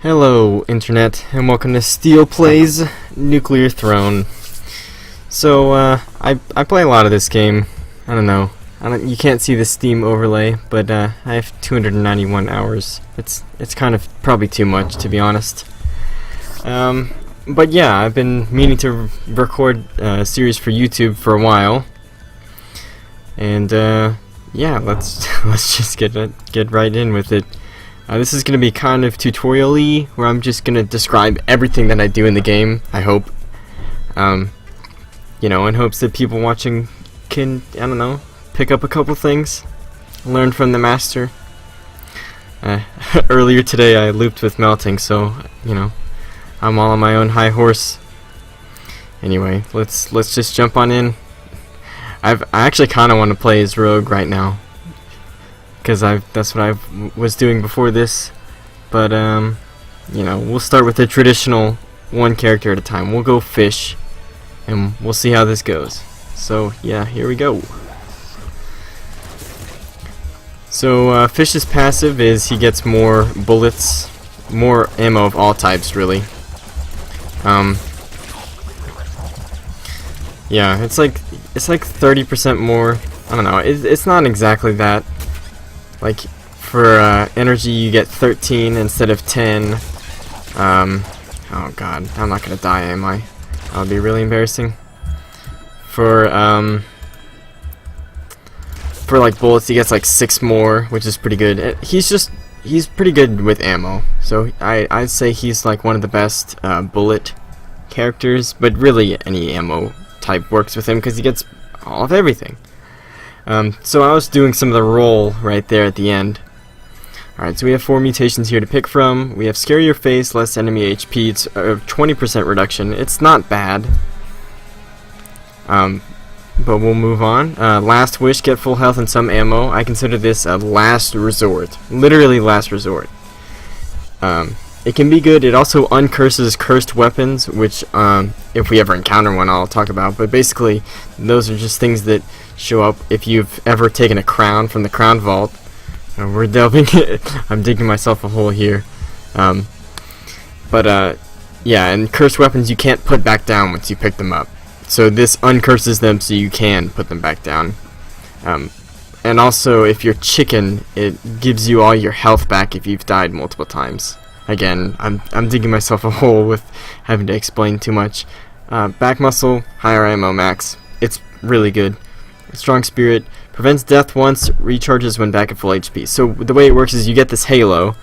Hello, Internet, and welcome to Steel Plays Nuclear Throne. So, I play a lot of this game. I don't know. You can't see the Steam overlay, but I have 291 hours. It's kind of probably too much, to be honest. But yeah, I've been meaning to record a series for YouTube for a while, and yeah, let's just get right in with it. This is going to be kind of tutorial-y, where I'm just going to describe everything that I do in the game, I hope. You know, in hopes that people watching can, I don't know, pick up a couple things, learn from the master. Earlier today I looped with melting, so, you know, I'm all on my own high horse. Anyway, let's just jump on in. I actually kind of want to play as Rogue right now, because that's what I was doing before this, but you know, we'll start with the traditional one character at a time. We'll go Fish, and we'll see how this goes. So yeah, here we go. So Fish's passive is he gets more bullets, more ammo of all types, really. Yeah, it's like 30% more. I don't know. It's not exactly that. Like, for energy you get 13 instead of 10. Oh god, I'm not gonna die, am I? That would be really embarrassing. For like bullets, he gets like 6 more, which is pretty good. He's pretty good with ammo. So I'd say he's like one of the best bullet characters, but really any ammo type works with him because he gets all of everything. So I was doing some of the roll right there at the end. Alright, so we have 4 mutations here to pick from. We have Scare Your Face, less enemy HP. It's a 20% reduction. It's not bad. But we'll move on. Last Wish, get full health and some ammo. I consider this a last resort. Literally last resort. It can be good. It also uncurses cursed weapons, which if we ever encounter one, I'll talk about. But basically, those are just things that show up if you've ever taken a crown from the crown vault. We're delving. I'm digging myself a hole here. But yeah, and cursed weapons you can't put back down once you pick them up. So this uncurses them so you can put them back down. And also, if you're chicken, it gives you all your health back if you've died multiple times. Again, I'm digging myself a hole with having to explain too much. Back muscle, higher ammo max. It's really good. Strong spirit prevents death once, recharges when back at full HP. So the way it works is you get this halo,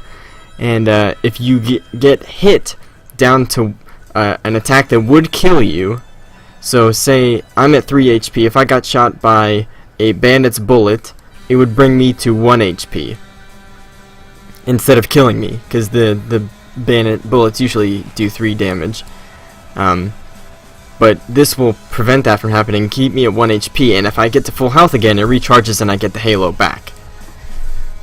and if you get hit down to an attack that would kill you, so say I'm at 3 HP, if I got shot by a bandit's bullet, it would bring me to 1 HP instead of killing me, because the bandit bullets usually do 3 damage. But this will prevent that from happening, keep me at 1 HP, and if I get to full health again, it recharges and I get the halo back.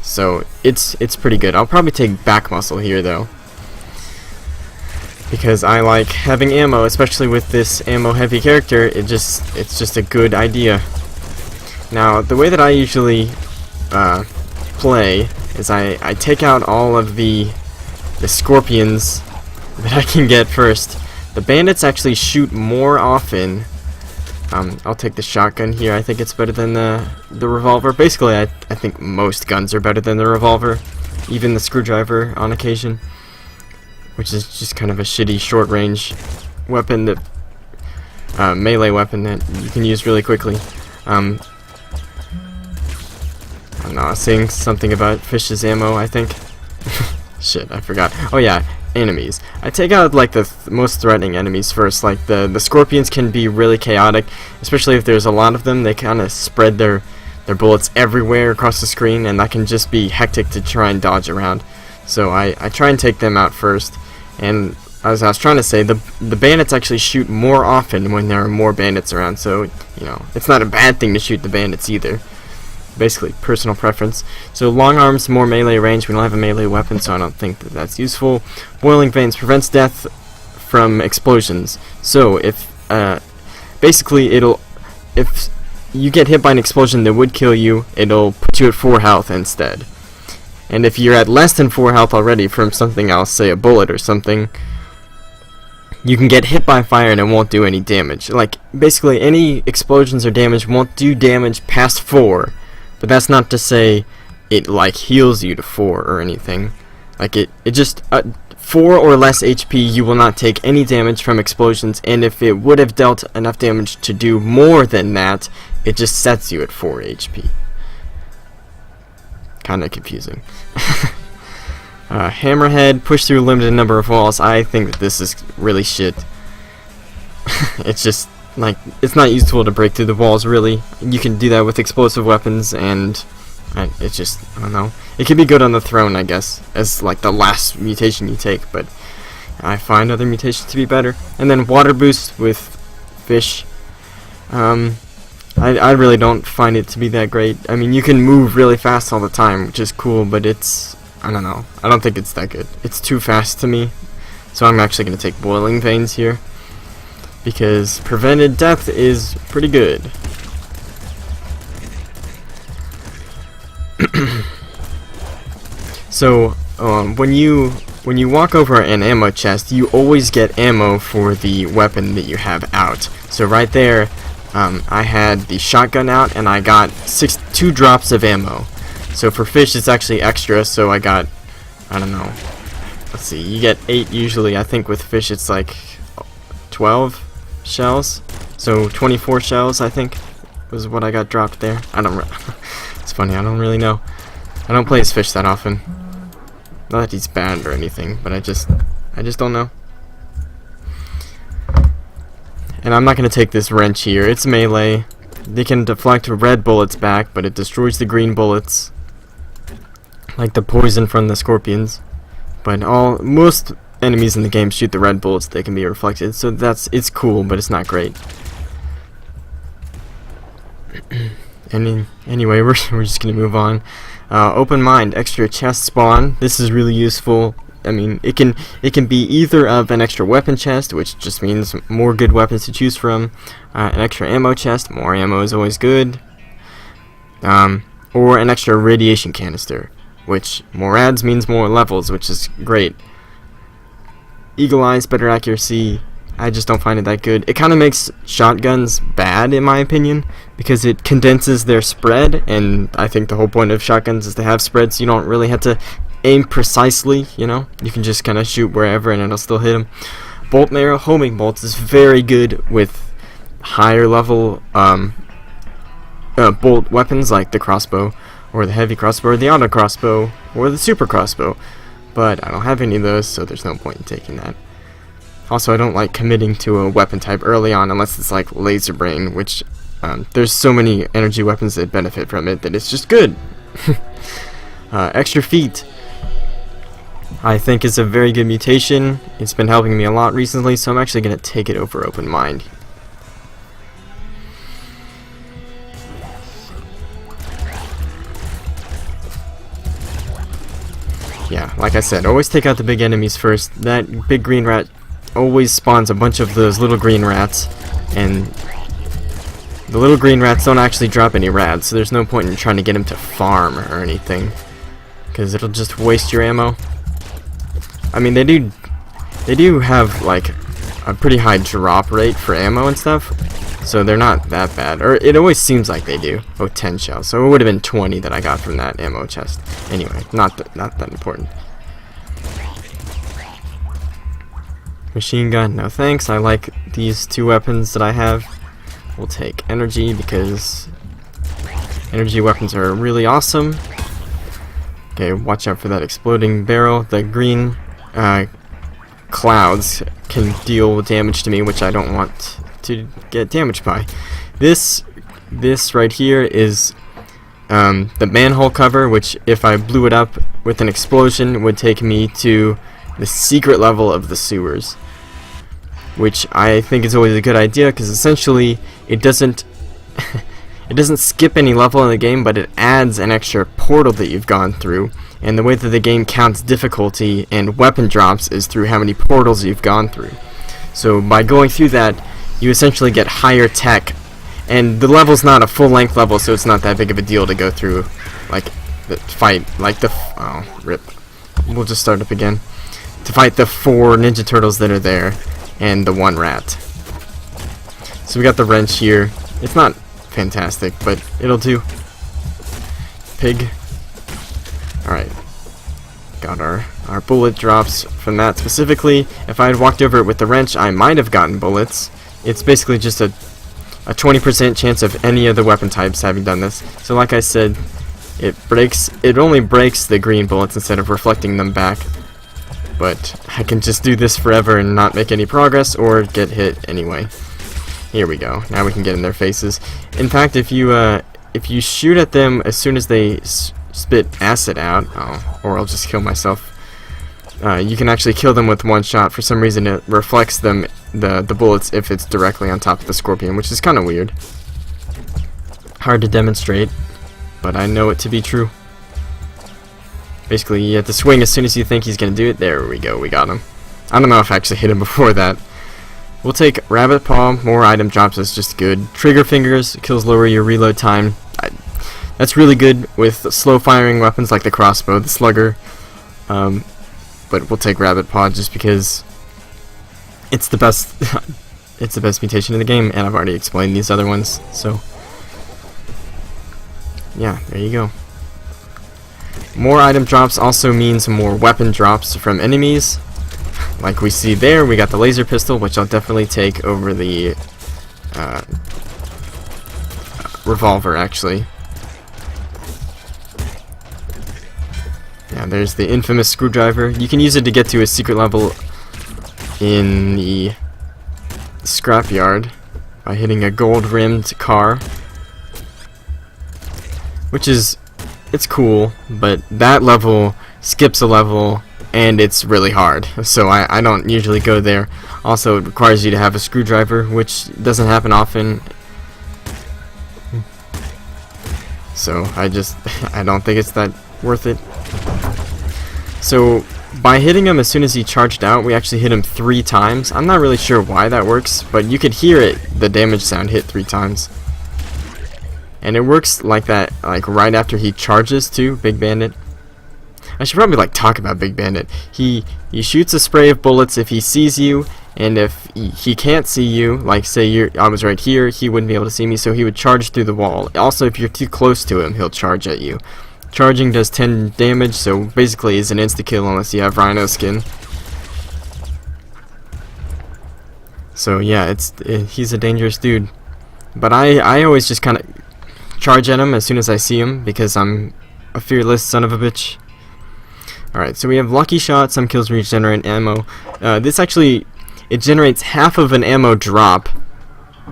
So it's pretty good. I'll probably take back muscle here though, because I like having ammo, especially with this ammo heavy character. It's just a good idea. Now the way that I usually play is I take out all of the scorpions that I can get first. The bandits actually shoot more often. I'll take the shotgun here. I think it's better than the revolver. Basically, I think most guns are better than the revolver, even the screwdriver on occasion, which is just kind of a shitty short-range weapon, that melee weapon that you can use really quickly. I don't know, I was saying something about Fish's ammo, I think. Shit, I forgot. Oh yeah, enemies. I take out like the most threatening enemies first. Like the scorpions can be really chaotic, especially if there's a lot of them. They kind of spread their bullets everywhere across the screen, and that can just be hectic to try and dodge around. So I try and take them out first. And as I was trying to say, the bandits actually shoot more often when there are more bandits around. So, you know, it's not a bad thing to shoot the bandits either. Basically, personal preference. So long arms, more melee range. We don't have a melee weapon, so I don't think that's useful. Boiling veins prevents death from explosions. So if basically if you get hit by an explosion that would kill you, it'll put you at 4 health instead. And if you're at less than 4 health already from something else, say a bullet or something, you can get hit by fire and it won't do any damage. Like, basically any explosions or damage won't do damage past 4, but that's not to say it like heals you to 4 or anything. Like, it just 4 or less HP, you will not take any damage from explosions, and if it would have dealt enough damage to do more than that, it just sets you at 4 HP. Kinda confusing. Hammerhead, push through a limited number of walls. I think that this is really shit. It's just, like, it's not useful to break through the walls, really. You can do that with explosive weapons, and it's just, I don't know. It could be good on the throne, I guess, as, like, the last mutation you take, but I find other mutations to be better. And then water boost with fish. I really don't find it to be that great. I mean, you can move really fast all the time, which is cool, but it's, I don't know. I don't think it's that good. It's too fast to me. So I'm actually going to take Boiling Veins here, because prevented death is pretty good. So, when you walk over an ammo chest, you always get ammo for the weapon that you have out. So right there, I had the shotgun out, and I got 2 drops of ammo. So for fish, it's actually extra, so I got, I don't know, let's see, you get 8 usually. I think with fish it's like 12 shells, so 24 shells, I think, was what I got dropped there. It's funny, I don't really know. I don't play as fish that often. Not that he's bad or anything, but I just don't know. And I'm not going to take this wrench here. It's melee. They can deflect red bullets back, but it destroys the green bullets, like the poison from the scorpions. But most enemies in the game shoot the red bullets. They can be reflected, so it's cool, but it's not great. Anyway, we're just gonna move on. Open mind, extra chest spawn. This is really useful. I mean, it can be either of an extra weapon chest, which just means more good weapons to choose from, an extra ammo chest, more ammo is always good, or an extra radiation canister, which more adds means more levels, which is great. Eagle eyes, better accuracy. I just don't find it that good. It kind of makes shotguns bad, in my opinion, because it condenses their spread, and I think the whole point of shotguns is to have spread, so you don't really have to aim precisely, you know? You can just kind of shoot wherever and it'll still hit them. Bolt and arrow homing bolts is very good with higher level bolt weapons like the crossbow, or the heavy crossbow, or the auto crossbow, or the super crossbow. But I don't have any of those, so there's no point in taking that. Also, I don't like committing to a weapon type early on unless it's like laser brain, which there's so many energy weapons that benefit from it that it's just good. Extra feet, I think, is a very good mutation. It's been helping me a lot recently, so I'm actually going to take it over open mind. Yeah, like I said, always take out the big enemies first. That big green rat always spawns a bunch of those little green rats, and the little green rats don't actually drop any rats, so there's no point in trying to get them to farm or anything, because it'll just waste your ammo. I mean, they do have like a pretty high drop rate for ammo and stuff, so they're not that bad, or it always seems like they do. Oh, 10 shells, so it would have been 20 that I got from that ammo chest. Anyway, not that important. Machine gun, no thanks. I like these 2 weapons that I have. We'll take energy because energy weapons are really awesome. Okay, watch out for that exploding barrel. The green clouds can deal damage to me, which I don't want to get damaged by. This right here is the manhole cover, which if I blew it up with an explosion would take me to the secret level of the sewers, which I think is always a good idea, because essentially it doesn't it doesn't skip any level in the game, but it adds an extra portal that you've gone through, and the way that the game counts difficulty and weapon drops is through how many portals you've gone through. So by going through that, you essentially get higher tech, and the level's not a full-length level, so it's not that big of a deal to go through like that fight like the oh rip. We'll just start up again to fight the 4 Ninja Turtles that are there and the 1 rat. So we got the wrench here. It's not fantastic, but it'll do. Pig. Alright. Got our bullet drops from that specifically. If I had walked over it with the wrench, I might have gotten bullets. It's basically just a 20% chance of any of the weapon types having done this. So like I said, it only breaks the green bullets instead of reflecting them back. But I can just do this forever and not make any progress or get hit anyway. Here we go. Now we can get in their faces. In fact, if you shoot at them as soon as they spit acid out, or I'll just kill myself. You can actually kill them with 1 shot. For some reason, it reflects them the bullets if it's directly on top of the scorpion, which is kind of weird. Hard to demonstrate, but I know it to be true. Basically, you have to swing as soon as you think he's gonna do it. There we go. We got him. I don't know if I actually hit him before that. We'll take Rabbit Paw. More item drops is just good. Trigger Fingers kills lower your reload time. That's really good with slow firing weapons like the crossbow, the slugger. But we'll take Rabbit Paw just because it's the best. It's the best mutation in the game, and I've already explained these other ones. So yeah, there you go. More item drops also means more weapon drops from enemies. Like we see there, we got the laser pistol, which I'll definitely take over the revolver, actually. Yeah, there's the infamous screwdriver. You can use it to get to a secret level in the scrapyard by hitting a gold-rimmed car, which is, it's cool, but that level skips a level and it's really hard, so I don't usually go there. Also, it requires you to have a screwdriver, which doesn't happen often, so I don't think it's that worth it. So by hitting him as soon as he charged out, we actually hit him 3 times. I'm not really sure why that works, but you could hear it, the damage sound hit 3 times. And it works like that, like right after he charges too, Big Bandit. I should probably talk about Big Bandit. He shoots a spray of bullets if he sees you, and if he can't see you, like say I was right here, he wouldn't be able to see me, so he would charge through the wall. Also, if you're too close to him, he'll charge at you. Charging does 10 damage, so basically is an insta-kill unless you have Rhino skin. So yeah, he's a dangerous dude. But I always just kind of charge at him as soon as I see him, because I'm a fearless son of a bitch. Alright, so we have Lucky Shot. Some kills regenerate ammo. This actually, it generates half of an ammo drop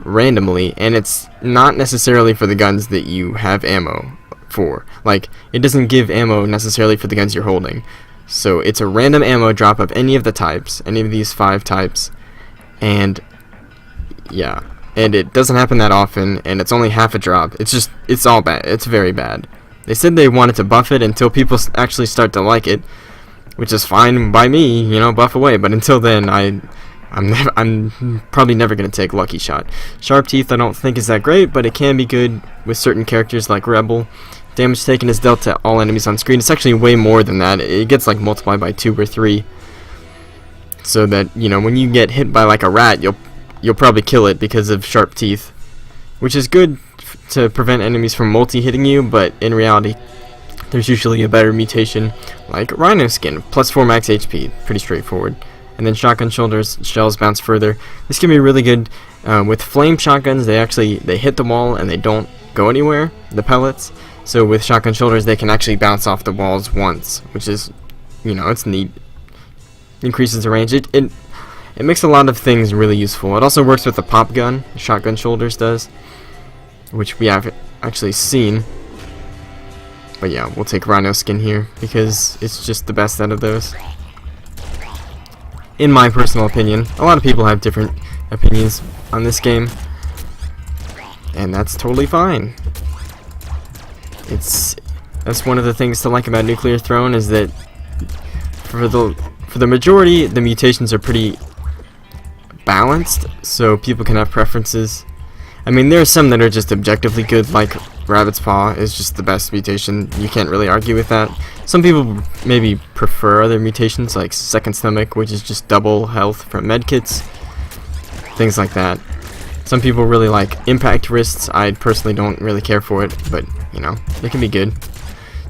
randomly, and it's not necessarily for the guns that you have ammo for. Like, it doesn't give ammo necessarily for the guns you're holding. So it's a random ammo drop of any of the types, any of these 5 types, and yeah, and it doesn't happen that often, and it's only half a drop. It's all bad. It's very bad. They said they wanted to buff it until people actually start to like it, which is fine by me, you know, buff away. But until then, I'm probably never gonna take Lucky Shot. Sharp Teeth I don't think is that great, but it can be good with certain characters like Rebel. Damage taken is dealt to all enemies on screen. It's actually way more than that. It gets like multiplied by 2 or 3, so that, you know, when you get hit by like a rat, you'll probably kill it because of Sharp Teeth, which is good to prevent enemies from multi-hitting you, but in reality there's usually a better mutation like Rhino Skin, plus 4 max HP, pretty straightforward. And then Shotgun Shoulders, shells bounce further. This can be really good with flame shotguns. They hit the wall and they don't go anywhere, the pellets. So with Shotgun Shoulders they can actually bounce off the walls once, which is, you know, it's neat. Increases the range. It makes a lot of things really useful. It also works with the pop gun, Shotgun Shoulders does, which we have actually seen. But yeah, we'll take Rhino Skin here because it's just the best out of those, in my personal opinion. A lot of people have different opinions on this game, and that's totally fine. That's one of the things to like about Nuclear Throne, is that for the majority, the mutations are pretty balanced, so people can have preferences. I mean, there are some that are just objectively good, like Rabbit's Paw is just the best mutation. You can't really argue with that. Some people maybe prefer other mutations like Second Stomach, which is just double health from medkits, things like that. Some people really like Impact Wrists. I personally don't really care for it, but you know, it can be good.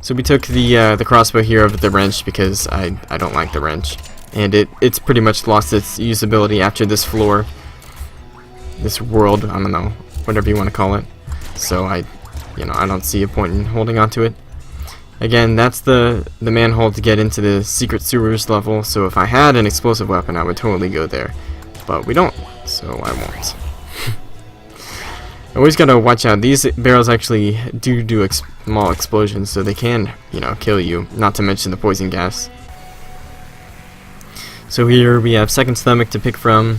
So we took the crossbow here over the wrench because I don't like the wrench, and it's pretty much lost its usability after this floor, this world. I don't know, whatever you want to call it. So I don't see a point in holding on to it. Again, that's the manhole to get into the secret sewers level. So if I had an explosive weapon, I would totally go there, but we don't, so I won't. Always gotta watch out. These barrels actually do small explosions, so they can, kill you. Not to mention the poison gas. So here we have Second Stomach to pick from.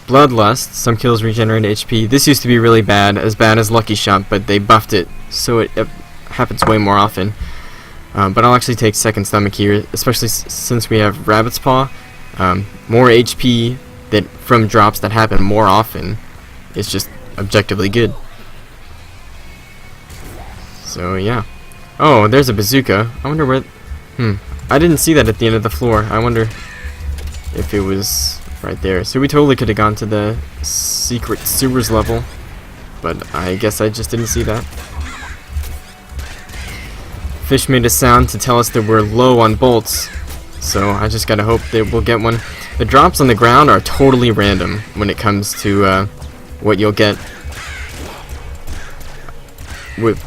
Bloodlust. Some kills regenerate HP. This used to be really bad as Lucky Shot, but they buffed it, so it happens way more often. But I'll actually take Second Stomach here, especially since we have Rabbit's Paw. More HP from drops that happen more often is just objectively good. So yeah. Oh, there's a bazooka. I wonder where... I didn't see that at the end of the floor. I wonder if it was right there. So we totally could have gone to the secret sewers level, but I guess I just didn't see that. Fish made a sound to tell us that we're low on bolts, so I just gotta hope that we'll get one. The drops on the ground are totally random when it comes to what you'll get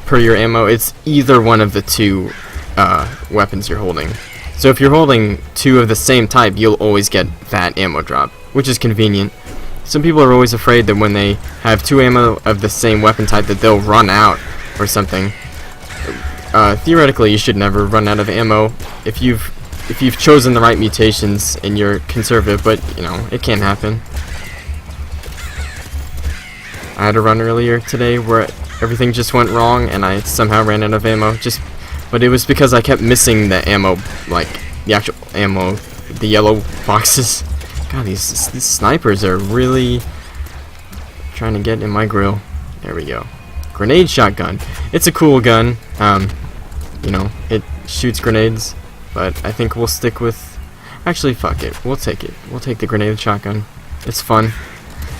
per your ammo. It's either one of the two weapons you're holding. So if you're holding two of the same type, you'll always get that ammo drop, which is convenient. Some people are always afraid that when they have two ammo of the same weapon type that they'll run out or something. Theoretically, you should never run out of ammo if you've chosen the right mutations and you're conservative, but it can happen. I had a run earlier today where everything just went wrong and I somehow ran out of ammo, but it was because I kept missing the ammo, like the actual ammo, the yellow boxes. God, these snipers are really trying to get in my grill. There we go. Grenade shotgun. It's a cool gun. It shoots grenades, but I think we'll stick with... Actually, fuck it. We'll take it. We'll take the grenade shotgun. It's fun.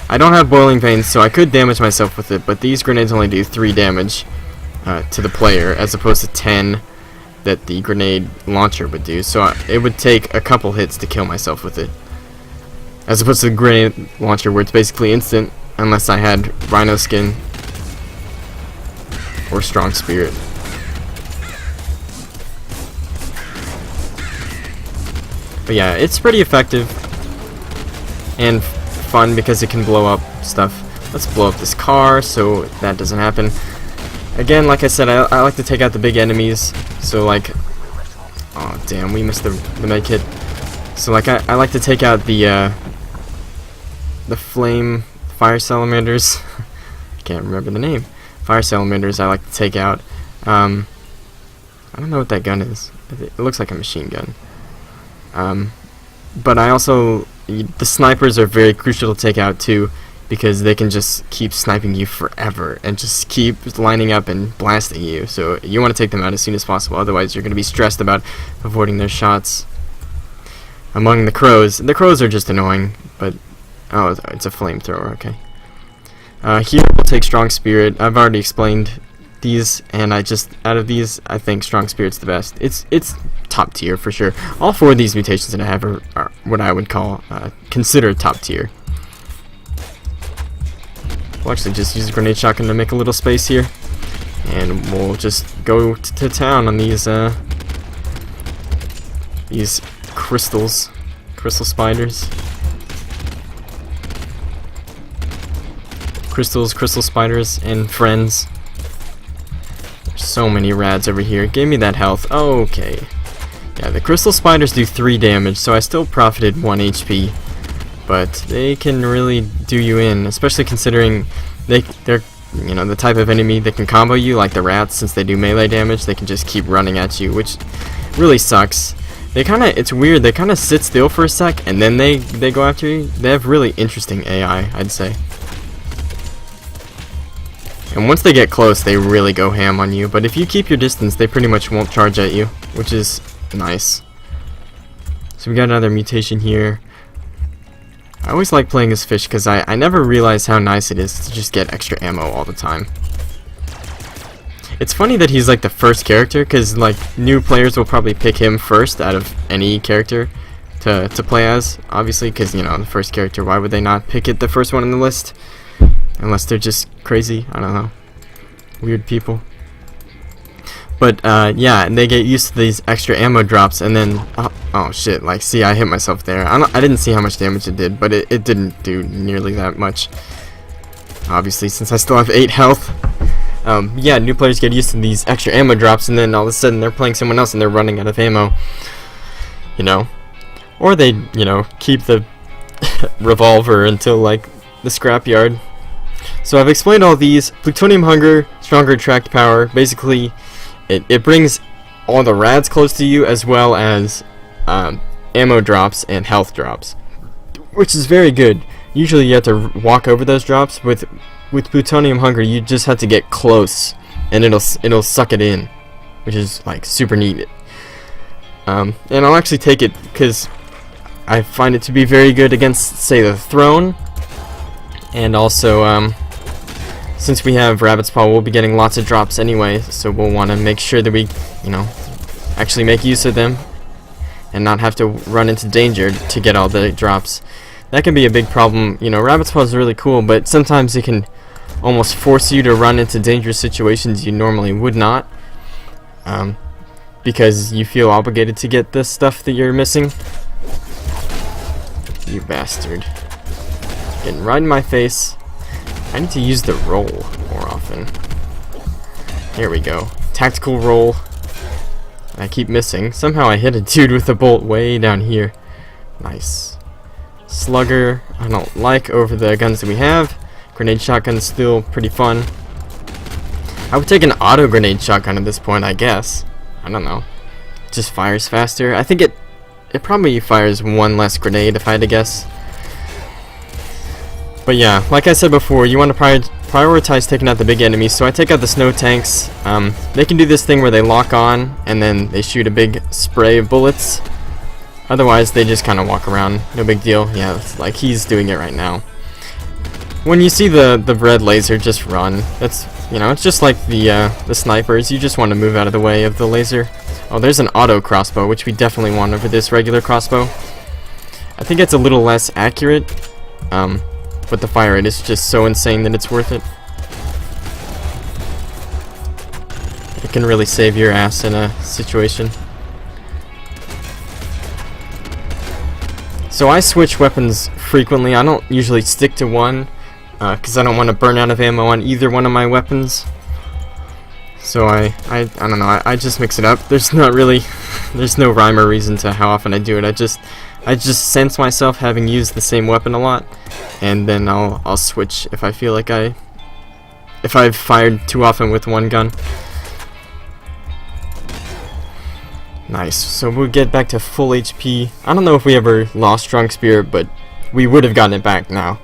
I don't have boiling veins, so I could damage myself with it, but these grenades only do 3 damage to the player, as opposed to 10 that the grenade launcher would do. So it would take a couple hits to kill myself with it, as opposed to the grenade launcher where it's basically instant, unless I had Rhino Skin or Strong Spirit. But yeah, it's pretty effective and fun because it can blow up stuff. Let's blow up this car so that doesn't happen. Again, like I said, I like to take out the big enemies. So like, oh damn, we missed the med kit. So like I like to take out the fire salamanders. I can't remember the name. Fire salamanders I like to take out. I don't know what that gun is. It looks like a machine gun. But I also, the snipers are very crucial to take out too, because they can just keep sniping you forever and just keep lining up and blasting you. So you want to take them out as soon as possible, otherwise you're going to be stressed about avoiding their shots. Among the crows are just annoying, but oh, it's a flamethrower. Okay. Here we'll take Strong Spirit. I've already explained these, and out of these, I think Strong Spirit's the best. It's top tier for sure. All 4 of these mutations that I have are what I would call considered top tier. We'll actually just use a grenade shotgun to make a little space here, and we'll just go to town on these crystal spiders. Crystal spiders, and friends. There's so many rads over here. Give me that health. Okay. Yeah, the crystal spiders do 3 damage, so I still profited 1 HP. But they can really do you in, especially considering they're the type of enemy that can combo you, like the rats. Since they do melee damage, they can just keep running at you, which really sucks. It's weird, they kind of sit still for a sec, and then they go after you. They have really interesting AI, I'd say. And once they get close, they really go ham on you. But if you keep your distance, they pretty much won't charge at you, which is nice. So we got another mutation here. I always like playing as fish because I never realize how nice it is to just get extra ammo all the time. It's funny that he's like the first character, because like new players will probably pick him first out of any character to play as, obviously, because you know, the first character, why would they not pick it the first one on the list? Unless they're just crazy, I don't know, weird people. But yeah, and they get used to these extra ammo drops, and then oh shit, like, see, I hit myself there. I didn't see how much damage it did, but it didn't do nearly that much, obviously, since I still have 8 health. Yeah, new players get used to these extra ammo drops, and then all of a sudden they're playing someone else and they're running out of ammo, you know, or they, you know, keep the revolver until like the scrapyard. So I've explained all these. Plutonium hunger, stronger attract power. Basically, it brings all the rads close to you, as well as ammo drops and health drops, which is very good. Usually you have to walk over those drops. With plutonium hunger, you just have to get close, and it'll suck it in, which is like super neat. And I'll actually take it because I find it to be very good against, say, the throne, and also since we have Rabbit's Paw, we'll be getting lots of drops anyway, so we'll want to make sure that we, you know, actually make use of them and not have to run into danger to get all the drops. That can be a big problem. You know, Rabbit's Paw is really cool, but sometimes it can almost force you to run into dangerous situations you normally would not, because you feel obligated to get the stuff that you're missing. You bastard. Getting right in my face. I need to use the roll more often. Here we go. Tactical roll. I keep missing. Somehow I hit a dude with a bolt way down here. Nice. Slugger, I don't like over the guns that we have. Grenade shotgun's still pretty fun. I would take an auto grenade shotgun at this point, I guess. I don't know. It just fires faster. I think it probably fires one less grenade if I had to guess. But yeah, like I said before, you want to prioritize taking out the big enemies, so I take out the snow tanks. They can do this thing where they lock on, and then they shoot a big spray of bullets. Otherwise, they just kind of walk around, no big deal. Yeah, it's like he's doing it right now. When you see the red laser, just run. That's, you know, it's just like the snipers. You just want to move out of the way of the laser. Oh, there's an auto crossbow, which we definitely want over this regular crossbow. I think it's a little less accurate, but the fire rate is just so insane that it's worth it. It can really save your ass in a situation. So I switch weapons frequently. I don't usually stick to one, because I don't want to burn out of ammo on either one of my weapons. So I don't know, I just mix it up. There's not really, there's no rhyme or reason to how often I do it. I just sense myself having used the same weapon a lot, and then I'll switch if I feel like if I've fired too often with one gun. Nice. So we'll get back to full HP. I don't know if we ever lost Strong Spirit, but we would have gotten it back now.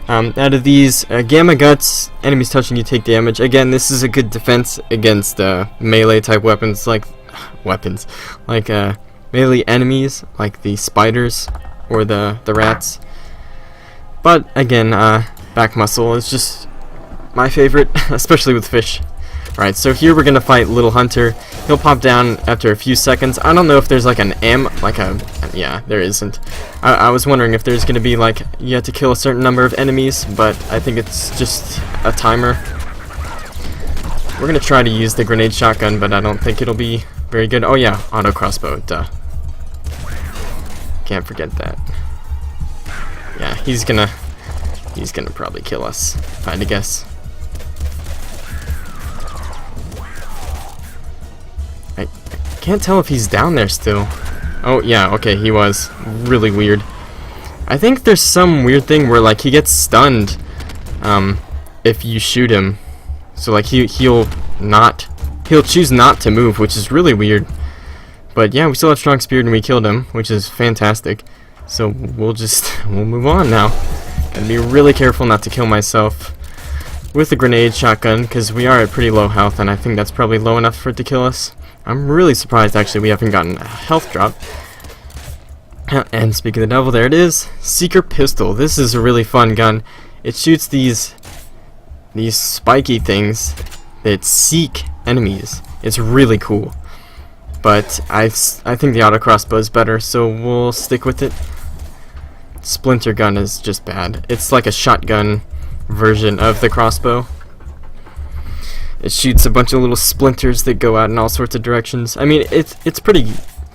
Out of these, Gamma Guts, enemies touching you take damage. Again, this is a good defense against melee type weapons, like melee enemies, like the spiders or the rats. But again, back muscle is just my favorite, especially with fish. Alright, so here we're gonna fight Little Hunter. He'll pop down after a few seconds. I don't know if there's like yeah, there isn't. I was wondering if there's gonna be like, you have to kill a certain number of enemies, but I think it's just a timer. We're gonna try to use the grenade shotgun, but I don't think it'll be very good. Oh yeah, auto crossbow, duh. Can't forget that. Yeah, he's gonna probably kill us, if I had to guess. I can't tell if he's down there still. Oh yeah, okay, he was. Really weird. I think there's some weird thing where like he gets stunned if you shoot him. So like he'll choose not to move, which is really weird. But yeah, we still have Strong Spirit and we killed him, which is fantastic. So we'll move on now. Gotta be really careful not to kill myself. with a grenade shotgun, because we are at pretty low health, and I think that's probably low enough for it to kill us. I'm really surprised, actually, we haven't gotten a health drop. And speaking of the devil, there it is. Seeker Pistol. This is a really fun gun. It shoots these spiky things that seek enemies. It's really cool. But I think the auto crossbow is better, so we'll stick with it. Splinter gun is just bad. It's like a shotgun version of the crossbow. It shoots a bunch of little splinters that go out in all sorts of directions. I mean, it's pretty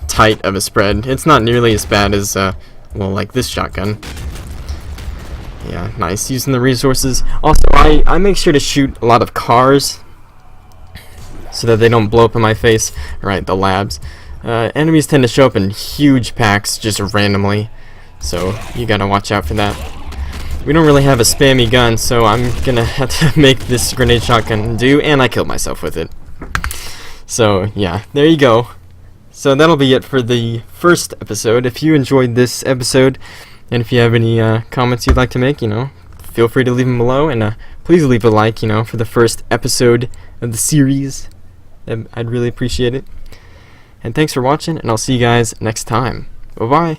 tight of a spread. It's not nearly as bad as well, like this shotgun. Yeah, nice, using the resources. Also, I make sure to shoot a lot of cars so that they don't blow up in my face. Right, the labs. Enemies tend to show up in huge packs just randomly, so you gotta watch out for that. We don't really have a spammy gun, so I'm gonna have to make this grenade shotgun do, and I killed myself with it. So yeah, there you go. So that'll be it for the first episode. If you enjoyed this episode, and if you have any comments you'd like to make, feel free to leave them below, and please leave a like, for the first episode of the series. I'd really appreciate it. And thanks for watching, and I'll see you guys next time. Bye-bye.